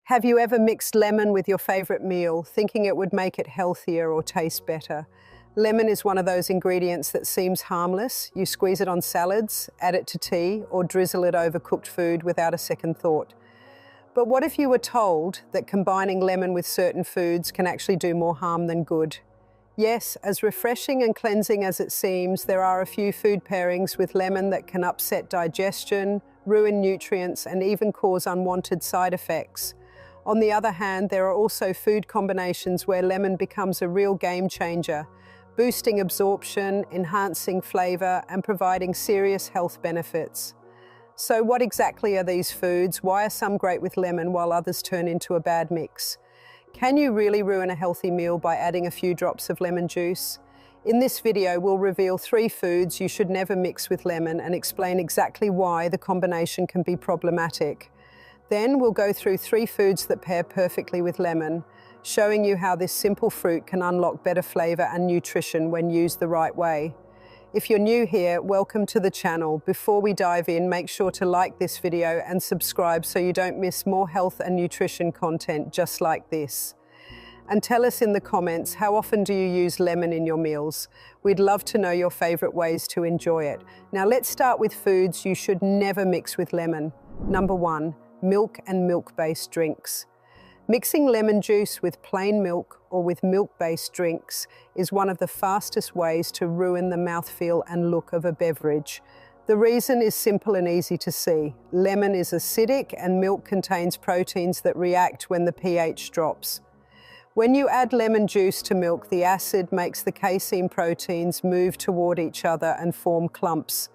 Have you ever mixed lemon with your favorite meal, thinking it would make it healthier or taste better? Lemon is one of those ingredients that seems harmless. You squeeze it on salads, add it to tea, or drizzle it over cooked food without a second thought. But what if you were told that combining lemon with certain foods can actually do more harm than good? Yes, as refreshing and cleansing as it seems, there are a few food pairings with lemon that can upset digestion, ruin nutrients, and even cause unwanted side effects. On the other hand, there are also food combinations where lemon becomes a real game changer, boosting absorption, enhancing flavor, and providing serious health benefits. So what exactly are these foods? Why are some great with lemon while others turn into a bad mix? Can you really ruin a healthy meal by adding a few drops of lemon juice? In this video, we'll reveal 3 foods you should never mix with lemon and explain exactly why the combination can be problematic. Then we'll go through 3 foods that pair perfectly with lemon, showing you how this simple fruit can unlock better flavor and nutrition when used the right way. If you're new here, welcome to the channel. Before we dive in, make sure to like this video and subscribe so you don't miss more health and nutrition content just like this. And tell us in the comments, how often do you use lemon in your meals? We'd love to know your favorite ways to enjoy it. Now let's start with foods you should never mix with lemon. Number 1. Milk and milk-based drinks. Mixing lemon juice with plain milk or with milk-based drinks is one of the fastest ways to ruin the mouthfeel and look of a beverage. The reason is simple and easy to see. Lemon is acidic and milk contains proteins that react when the pH drops. When you add lemon juice to milk, the acid makes the casein proteins move toward each other and form clumps.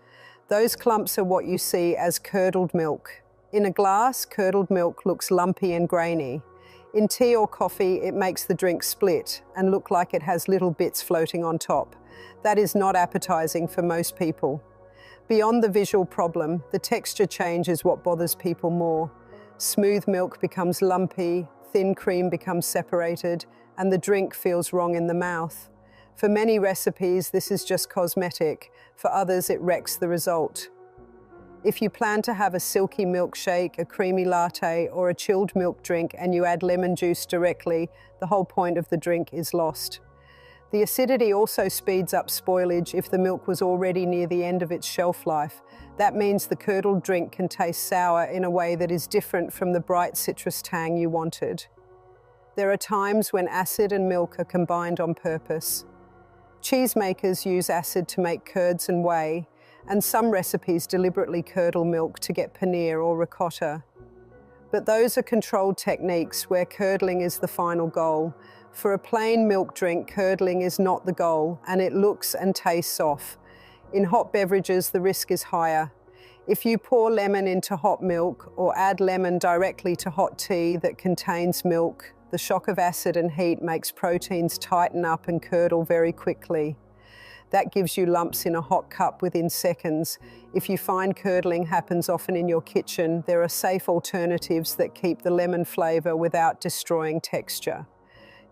Those clumps are what you see as curdled milk. In a glass, curdled milk looks lumpy and grainy. In tea or coffee, it makes the drink split and look like it has little bits floating on top. That is not appetizing for most people. Beyond the visual problem, the texture change is what bothers people more. Smooth milk becomes lumpy, thin cream becomes separated, and the drink feels wrong in the mouth. For many recipes, this is just cosmetic. For others, it wrecks the result. If you plan to have a silky milkshake, a creamy latte, or a chilled milk drink and you add lemon juice directly, the whole point of the drink is lost. The acidity also speeds up spoilage if the milk was already near the end of its shelf life. That means the curdled drink can taste sour in a way that is different from the bright citrus tang you wanted. There are times when acid and milk are combined on purpose. Cheesemakers use acid to make curds and whey, and some recipes deliberately curdle milk to get paneer or ricotta. But those are controlled techniques where curdling is the final goal. For a plain milk drink, curdling is not the goal, and it looks and tastes off. In hot beverages, the risk is higher. If you pour lemon into hot milk or add lemon directly to hot tea that contains milk, the shock of acid and heat makes proteins tighten up and curdle very quickly. That gives you lumps in a hot cup within seconds. If you find curdling happens often in your kitchen, there are safe alternatives that keep the lemon flavor without destroying texture.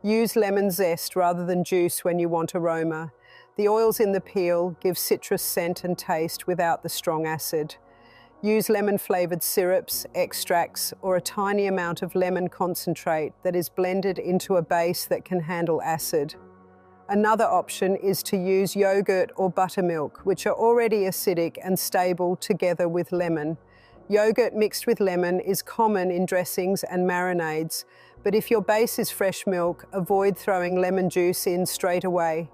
Use lemon zest rather than juice when you want aroma. The oils in the peel give citrus scent and taste without the strong acid. Use lemon-flavored syrups, extracts, or a tiny amount of lemon concentrate that is blended into a base that can handle acid. Another option is to use yogurt or buttermilk, which are already acidic and stable together with lemon. Yogurt mixed with lemon is common in dressings and marinades, but if your base is fresh milk, avoid throwing lemon juice in straight away.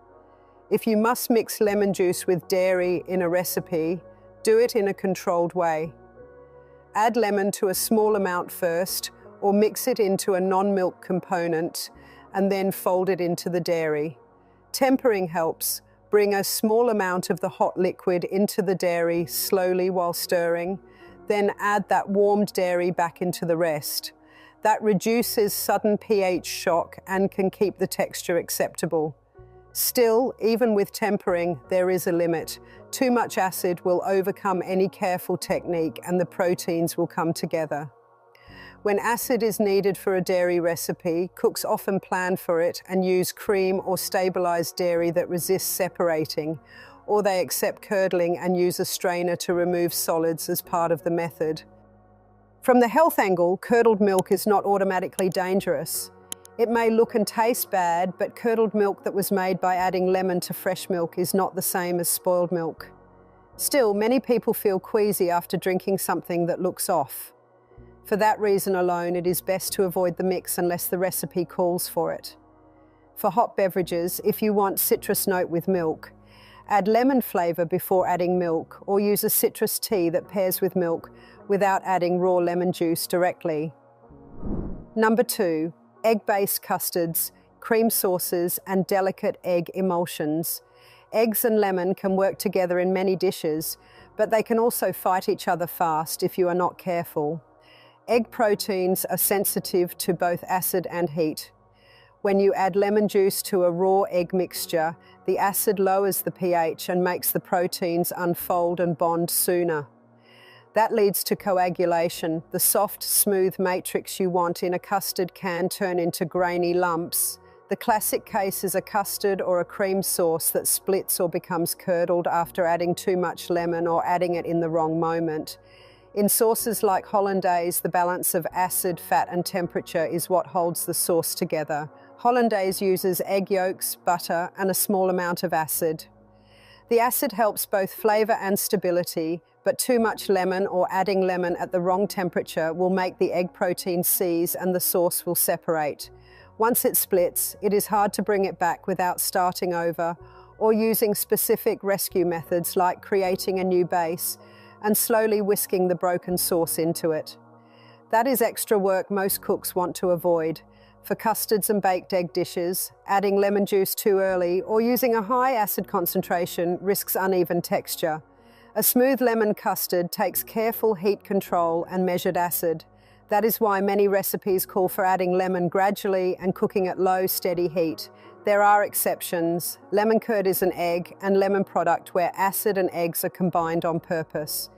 If you must mix lemon juice with dairy in a recipe, do it in a controlled way. Add lemon to a small amount first, or mix it into a non-milk component, and then fold it into the dairy. Tempering helps. Bring a small amount of the hot liquid into the dairy slowly while stirring, then add that warmed dairy back into the rest. That reduces sudden pH shock and can keep the texture acceptable. Still, even with tempering, there is a limit. Too much acid will overcome any careful technique and the proteins will come together. When acid is needed for a dairy recipe, cooks often plan for it and use cream or stabilized dairy that resists separating, or they accept curdling and use a strainer to remove solids as part of the method. From the health angle, curdled milk is not automatically dangerous. It may look and taste bad, but curdled milk that was made by adding lemon to fresh milk is not the same as spoiled milk. Still, many people feel queasy after drinking something that looks off. For that reason alone, it is best to avoid the mix unless the recipe calls for it. For hot beverages, if you want citrus note with milk, add lemon flavour before adding milk, or use a citrus tea that pairs with milk without adding raw lemon juice directly. Number 2, egg-based custards, cream sauces, and delicate egg emulsions. Eggs and lemon can work together in many dishes, but they can also fight each other fast if you are not careful. Egg proteins are sensitive to both acid and heat. When you add lemon juice to a raw egg mixture, the acid lowers the pH and makes the proteins unfold and bond sooner. That leads to coagulation. The soft, smooth matrix you want in a custard can turn into grainy lumps. The classic case is a custard or a cream sauce that splits or becomes curdled after adding too much lemon or adding it in the wrong moment. In sauces like hollandaise, the balance of acid, fat, and temperature is what holds the sauce together. Hollandaise uses egg yolks, butter, and a small amount of acid. The acid helps both flavour and stability, but too much lemon or adding lemon at the wrong temperature will make the egg protein seize and the sauce will separate. Once it splits, it is hard to bring it back without starting over or using specific rescue methods like creating a new base and slowly whisking the broken sauce into it. That is extra work most cooks want to avoid. For custards and baked egg dishes, adding lemon juice too early or using a high acid concentration risks uneven texture. A smooth lemon custard takes careful heat control and measured acid. That is why many recipes call for adding lemon gradually and cooking at low, steady heat. There are exceptions. Lemon curd is an egg and lemon product where acid and eggs are combined on purpose.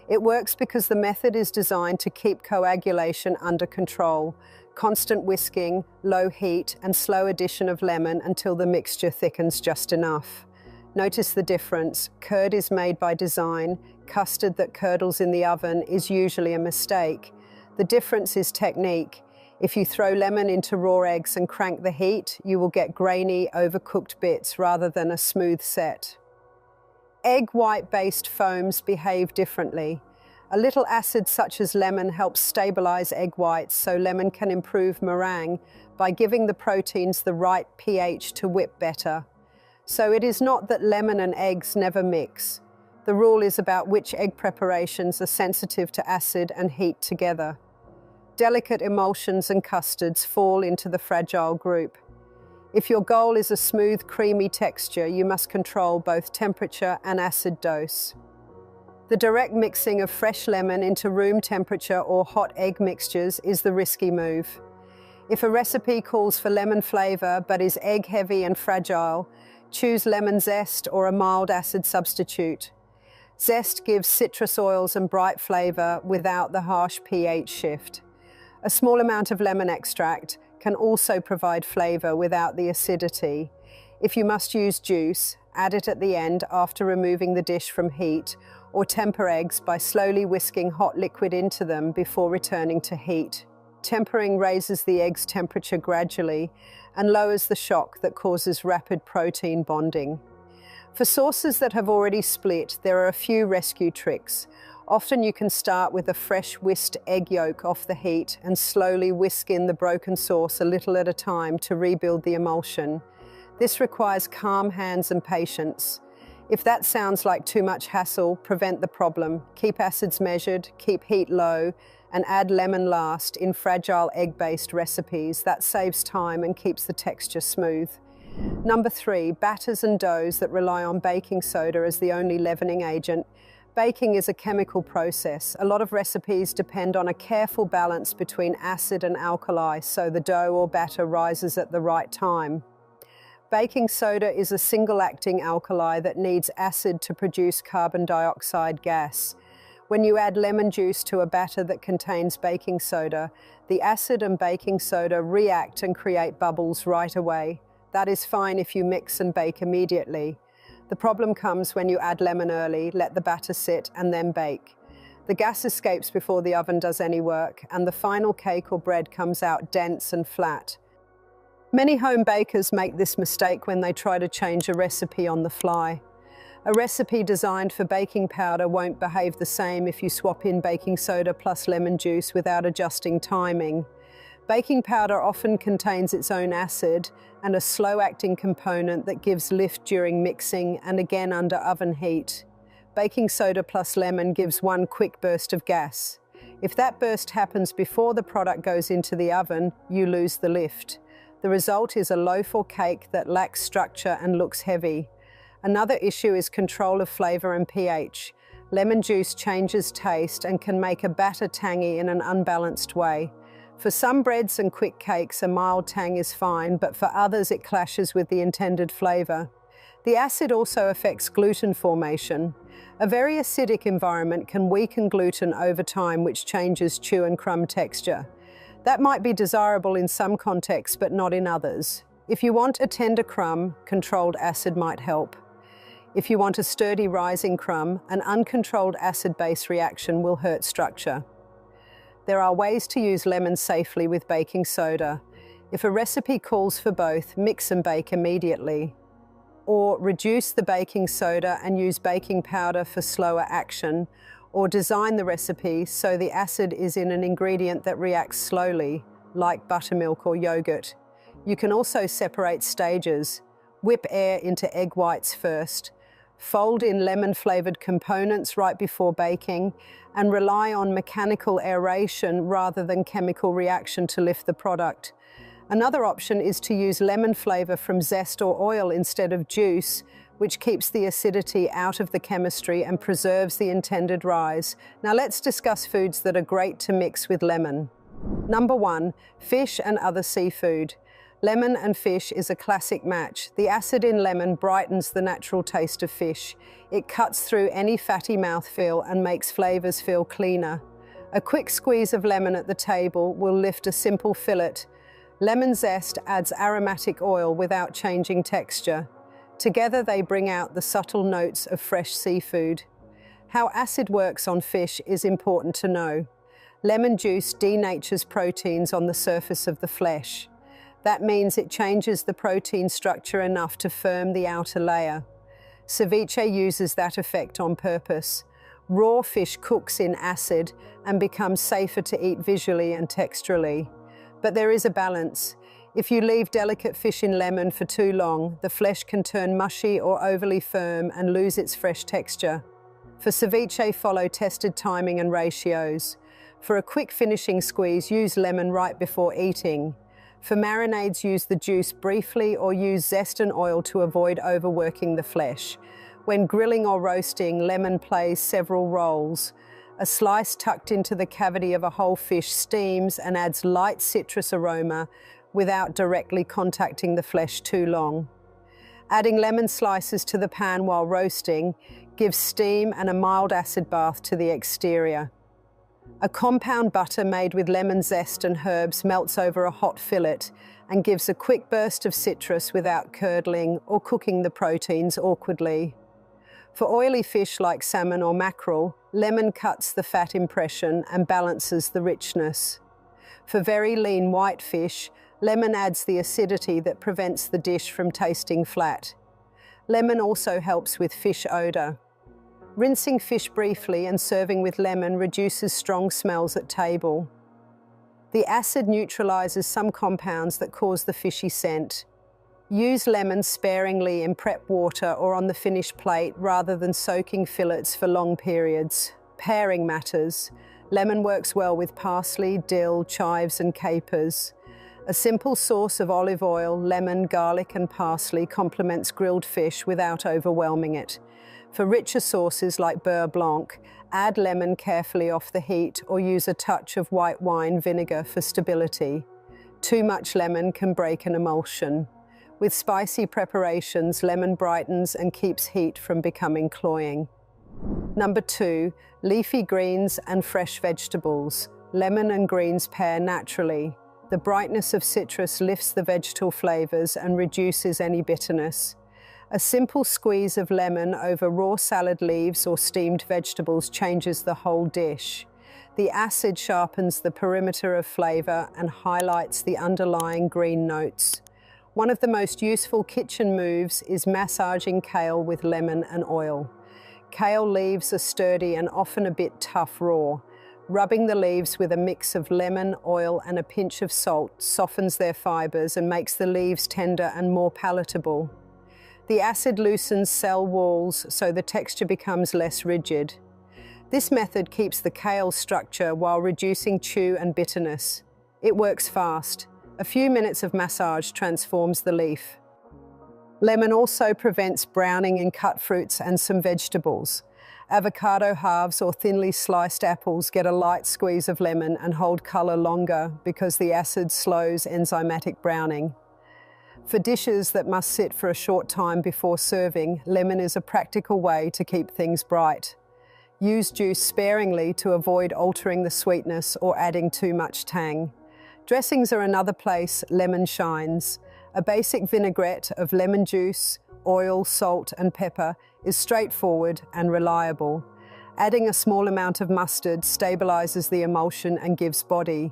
It works because the method is designed to keep coagulation under control. Constant whisking, low heat, and slow addition of lemon until the mixture thickens just enough. Notice the difference. Curd is made by design. Custard that curdles in the oven is usually a mistake. The difference is technique. If you throw lemon into raw eggs and crank the heat, you will get grainy, overcooked bits rather than a smooth set. Egg white-based foams behave differently. A little acid such as lemon helps stabilize egg whites, so lemon can improve meringue by giving the proteins the right pH to whip better. So it is not that lemon and eggs never mix. The rule is about which egg preparations are sensitive to acid and heat together. Delicate emulsions and custards fall into the fragile group. If your goal is a smooth, creamy texture, you must control both temperature and acid dose. The direct mixing of fresh lemon into room temperature or hot egg mixtures is the risky move. If a recipe calls for lemon flavor but is egg heavy and fragile, choose lemon zest or a mild acid substitute. Zest gives citrus oils and bright flavor without the harsh pH shift. A small amount of lemon extract can also provide flavor without the acidity. If you must use juice, add it at the end after removing the dish from heat, or temper eggs by slowly whisking hot liquid into them before returning to heat. Tempering raises the egg's temperature gradually and lowers the shock that causes rapid protein bonding. For sauces that have already split, there are a few rescue tricks. Often you can start with a fresh whisked egg yolk off the heat and slowly whisk in the broken sauce a little at a time to rebuild the emulsion. This requires calm hands and patience. If that sounds like too much hassle, prevent the problem. Keep acids measured, keep heat low, and add lemon last in fragile egg-based recipes. That saves time and keeps the texture smooth. Number 3, batters and doughs that rely on baking soda as the only leavening agent. Baking is a chemical process. A lot of recipes depend on a careful balance between acid and alkali, so the dough or batter rises at the right time. Baking soda is a single-acting alkali that needs acid to produce carbon dioxide gas. When you add lemon juice to a batter that contains baking soda, the acid and baking soda react and create bubbles right away. That is fine if you mix and bake immediately. The problem comes when you add lemon early, let the batter sit, and then bake. The gas escapes before the oven does any work, and the final cake or bread comes out dense and flat. Many home bakers make this mistake when they try to change a recipe on the fly. A recipe designed for baking powder won't behave the same if you swap in baking soda plus lemon juice without adjusting timing. Baking powder often contains its own acid and a slow-acting component that gives lift during mixing and again under oven heat. Baking soda plus lemon gives one quick burst of gas. If that burst happens before the product goes into the oven, you lose the lift. The result is a loaf or cake that lacks structure and looks heavy. Another issue is control of flavor and pH. Lemon juice changes taste and can make a batter tangy in an unbalanced way. For some breads and quick cakes, a mild tang is fine, but for others it clashes with the intended flavor. The acid also affects gluten formation. A very acidic environment can weaken gluten over time, which changes chew and crumb texture. That might be desirable in some contexts, but not in others. If you want a tender crumb, controlled acid might help. If you want a sturdy rising crumb, an uncontrolled acid-base reaction will hurt structure. There are ways to use lemon safely with baking soda. If a recipe calls for both, mix and bake immediately. Or reduce the baking soda and use baking powder for slower action, or design the recipe so the acid is in an ingredient that reacts slowly, like buttermilk or yogurt. You can also separate stages. Whip air into egg whites first. Fold in lemon-flavored components right before baking, and rely on mechanical aeration rather than chemical reaction to lift the product. Another option is to use lemon flavor from zest or oil instead of juice, which keeps the acidity out of the chemistry and preserves the intended rise. Now let's discuss foods that are great to mix with lemon. Number 1, fish and other seafood. Lemon and fish is a classic match. The acid in lemon brightens the natural taste of fish. It cuts through any fatty mouthfeel and makes flavors feel cleaner. A quick squeeze of lemon at the table will lift a simple fillet. Lemon zest adds aromatic oil without changing texture. Together they bring out the subtle notes of fresh seafood. How acid works on fish is important to know. Lemon juice denatures proteins on the surface of the flesh. That means it changes the protein structure enough to firm the outer layer. Ceviche uses that effect on purpose. Raw fish cooks in acid and becomes safer to eat visually and texturally. But there is a balance. If you leave delicate fish in lemon for too long, the flesh can turn mushy or overly firm and lose its fresh texture. For ceviche, follow tested timing and ratios. For a quick finishing squeeze, use lemon right before eating. For marinades, use the juice briefly or use zest and oil to avoid overworking the flesh. When grilling or roasting, lemon plays several roles. A slice tucked into the cavity of a whole fish steams and adds light citrus aroma without directly contacting the flesh too long. Adding lemon slices to the pan while roasting gives steam and a mild acid bath to the exterior. A compound butter made with lemon zest and herbs melts over a hot fillet and gives a quick burst of citrus without curdling or cooking the proteins awkwardly. For oily fish like salmon or mackerel, lemon cuts the fat impression and balances the richness. For very lean white fish, lemon adds the acidity that prevents the dish from tasting flat. Lemon also helps with fish odor. Rinsing fish briefly and serving with lemon reduces strong smells at table. The acid neutralizes some compounds that cause the fishy scent. Use lemon sparingly in prep water or on the finished plate rather than soaking fillets for long periods. Pairing matters. Lemon works well with parsley, dill, chives and capers. A simple sauce of olive oil, lemon, garlic and parsley complements grilled fish without overwhelming it. For richer sauces like beurre blanc, add lemon carefully off the heat or use a touch of white wine vinegar for stability. Too much lemon can break an emulsion. With spicy preparations, lemon brightens and keeps heat from becoming cloying. Number 2, leafy greens and fresh vegetables. Lemon and greens pair naturally. The brightness of citrus lifts the vegetal flavors and reduces any bitterness. A simple squeeze of lemon over raw salad leaves or steamed vegetables changes the whole dish. The acid sharpens the perimeter of flavor and highlights the underlying green notes. One of the most useful kitchen moves is massaging kale with lemon and oil. Kale leaves are sturdy and often a bit tough raw. Rubbing the leaves with a mix of lemon, oil, and a pinch of salt softens their fibers and makes the leaves tender and more palatable. The acid loosens cell walls so the texture becomes less rigid. This method keeps the kale structure while reducing chew and bitterness. It works fast. A few minutes of massage transforms the leaf. Lemon also prevents browning in cut fruits and some vegetables. Avocado halves or thinly sliced apples get a light squeeze of lemon and hold color longer because the acid slows enzymatic browning. For dishes that must sit for a short time before serving, lemon is a practical way to keep things bright. Use juice sparingly to avoid altering the sweetness or adding too much tang. Dressings are another place lemon shines. A basic vinaigrette of lemon juice, oil, salt, and pepper is straightforward and reliable. Adding a small amount of mustard stabilizes the emulsion and gives body.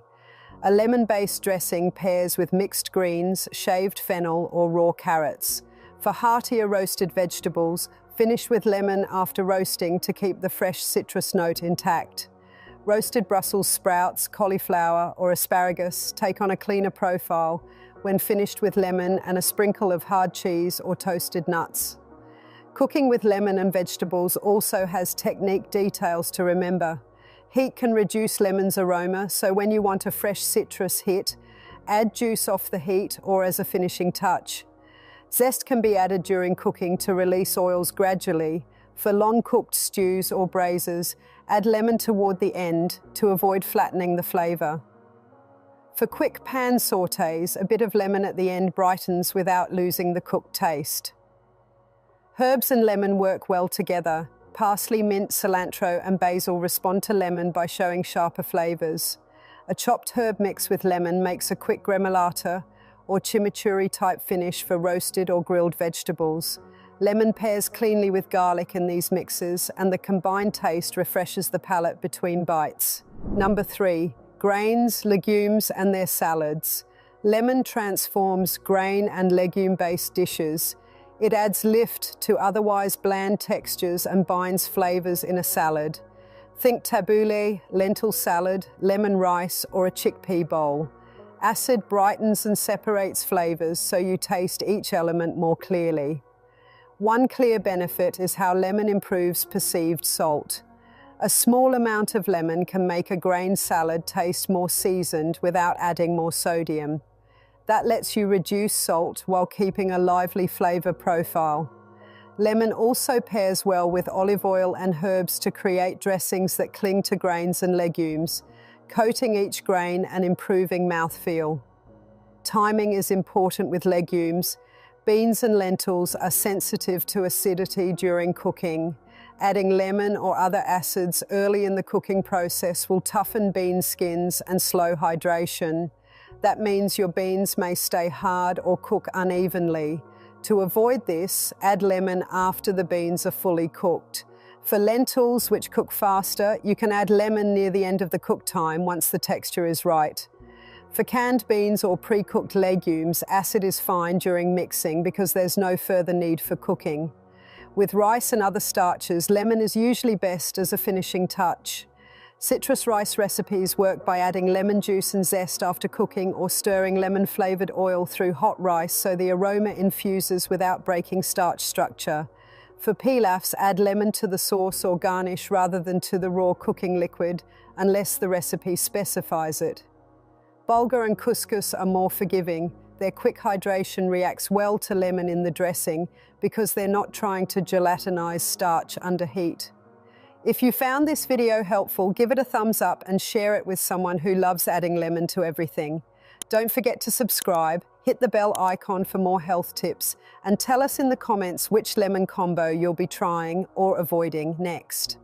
A lemon-based dressing pairs with mixed greens, shaved fennel, or raw carrots. For heartier roasted vegetables, finish with lemon after roasting to keep the fresh citrus note intact. Roasted Brussels sprouts, cauliflower, or asparagus take on a cleaner profile when finished with lemon and a sprinkle of hard cheese or toasted nuts. Cooking with lemon and vegetables also has technique details to remember. Heat can reduce lemon's aroma, so when you want a fresh citrus hit, add juice off the heat or as a finishing touch. Zest can be added during cooking to release oils gradually. For long-cooked stews or braises, add lemon toward the end to avoid flattening the flavor. For quick pan sautés, a bit of lemon at the end brightens without losing the cooked taste. Herbs and lemon work well together. Parsley, mint, cilantro, and basil respond to lemon by showing sharper flavors. A chopped herb mix with lemon makes a quick gremolata or chimichurri-type finish for roasted or grilled vegetables. Lemon pairs cleanly with garlic in these mixes, and the combined taste refreshes the palate between bites. Number 3, grains, legumes, and their salads. Lemon transforms grain and legume-based dishes. It adds lift to otherwise bland textures and binds flavors in a salad. Think tabbouleh, lentil salad, lemon rice, or a chickpea bowl. Acid brightens and separates flavors so you taste each element more clearly. One clear benefit is how lemon improves perceived salt. A small amount of lemon can make a grain salad taste more seasoned without adding more sodium. That lets you reduce salt while keeping a lively flavor profile. Lemon also pairs well with olive oil and herbs to create dressings that cling to grains and legumes, coating each grain and improving mouthfeel. Timing is important with legumes. Beans and lentils are sensitive to acidity during cooking. Adding lemon or other acids early in the cooking process will toughen bean skins and slow hydration. That means your beans may stay hard or cook unevenly. To avoid this, add lemon after the beans are fully cooked. For lentils, which cook faster, you can add lemon near the end of the cook time once the texture is right. For canned beans or pre-cooked legumes, acid is fine during mixing because there's no further need for cooking. With rice and other starches, lemon is usually best as a finishing touch. Citrus rice recipes work by adding lemon juice and zest after cooking or stirring lemon-flavored oil through hot rice so the aroma infuses without breaking starch structure. For pilafs, add lemon to the sauce or garnish rather than to the raw cooking liquid, unless the recipe specifies it. Bulgur and couscous are more forgiving. Their quick hydration reacts well to lemon in the dressing because they're not trying to gelatinize starch under heat. If you found this video helpful, give it a thumbs up and share it with someone who loves adding lemon to everything. Don't forget to subscribe, hit the bell icon for more health tips, and tell us in the comments which lemon combo you'll be trying or avoiding next.